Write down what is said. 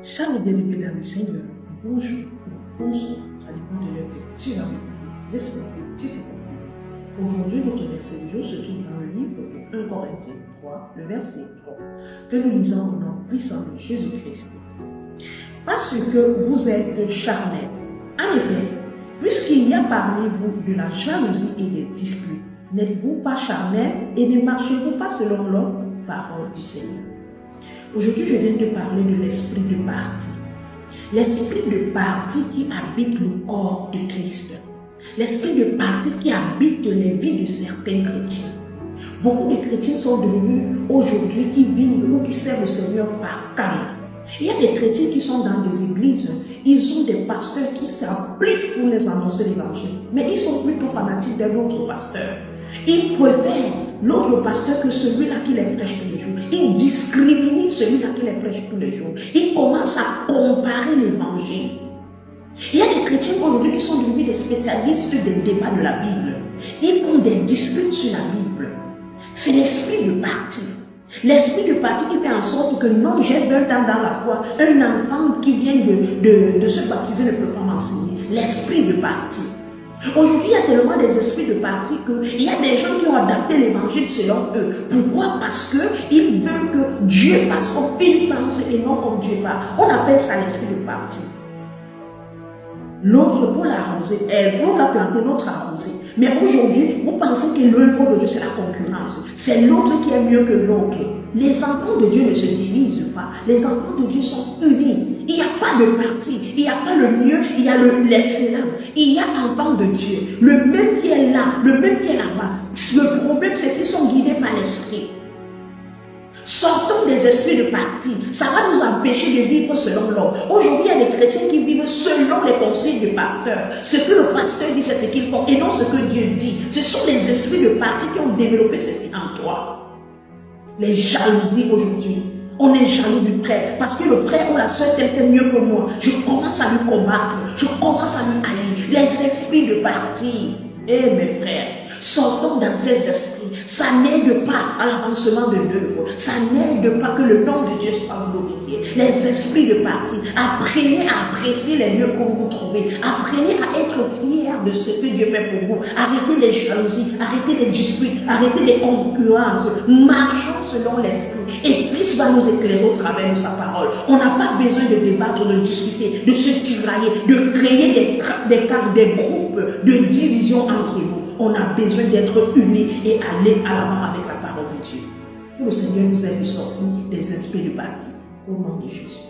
Chers bien-aimés dans le Seigneur, bonjour ou bonsoir, ça dépend de l'heure que tu as écouté. J'espère que tu t'es compris. Aujourd'hui, notre verset du jour se trouve dans le livre de 1 Corinthiens 3, le verset 3, que nous lisons au nom puissant de Jésus-Christ. Parce que vous êtes charnels. En effet, puisqu'il y a parmi vous de la jalousie et des disputes, n'êtes-vous pas charnels et ne marchez-vous pas selon l'ordre parole du Seigneur? Aujourd'hui, je viens te parler de l'esprit de parti. L'esprit de parti qui habite le corps de Christ. L'esprit de parti qui habite les vies de certains chrétiens. Beaucoup de chrétiens sont devenus aujourd'hui qui vivent ou qui servent le Seigneur par calme. Il y a des chrétiens qui sont dans des églises, ils ont des pasteurs qui s'appliquent pour les annoncer l'évangile, mais ils sont plutôt fanatiques d'un autre pasteur. Ils préfèrent l'autre pasteur que celui-là qui les prêche tous les jours. Ils discriminent celui-là qui les prêche tous les jours. Ils commencent à comparer l'évangile. Il y a des chrétiens aujourd'hui qui sont devenus des spécialistes des débats de la Bible. Ils font des disputes sur la Bible. C'est l'esprit de parti. L'esprit de parti qui fait en sorte que non, j'ai 20 ans dans la foi. Un enfant qui vient de se baptiser ne peut pas m'enseigner. L'esprit de parti. Aujourd'hui, il y a tellement des esprits de parti qu'il y a des gens qui ont adapté l'évangile selon eux. Pourquoi? Parce qu'ils veulent que Dieu fasse comme ils pensent et non comme Dieu parle. On appelle ça l'esprit de parti. L'autre pour l'arroser, l'autre a planté, l'autre a arrosé. Mais aujourd'hui, vous pensez que l'œuvre de Dieu c'est la concurrence. C'est l'autre qui est mieux que l'autre. Les enfants de Dieu ne se divisent pas. Les enfants de Dieu sont unis. Il n'y a pas de parti. Il n'y a pas le mieux, il y a l'excellent. Il y a enfants de Dieu. Le même qui est là, le même qui est là-bas. Le problème, c'est qu'ils sont guidés par l'esprit. Sortons des esprits de parti. Ça va nous empêcher de vivre selon l'ordre. Aujourd'hui, il y a des chrétiens qui vivent selon les conseils du pasteur. Ce que le pasteur dit, c'est ce qu'ils font et non ce que Dieu dit. Ce sont les esprits de parti qui ont développé ceci en toi. Les jalousies aujourd'hui. On est jaloux du frère parce que le frère ou la soeur elle fait mieux que moi. Je commence à lui combattre. Je commence à lui haïr. Les esprits de parti. Eh mes frères, sortons dans ces esprits. Ça n'aide pas à l'avancement de l'œuvre. Ça n'aide pas que le nom de Dieu soit glorifié. Les esprits de parti, apprenez à apprécier les lieux que vous trouvez. Apprenez à être fiers de ce que Dieu fait pour vous. Arrêtez les jalousies, arrêtez les disputes, arrêtez les concurrences. Marchons selon l'esprit. Et Christ va nous éclairer au travers de sa parole. On n'a pas besoin de débattre, de discuter, de se tirailler, de créer des groupes de division entre nous. On a besoin d'être unis et aller à l'avant avec la parole de Dieu. Que le Seigneur nous aide de sortir des esprits de parti. Au nom de Jésus.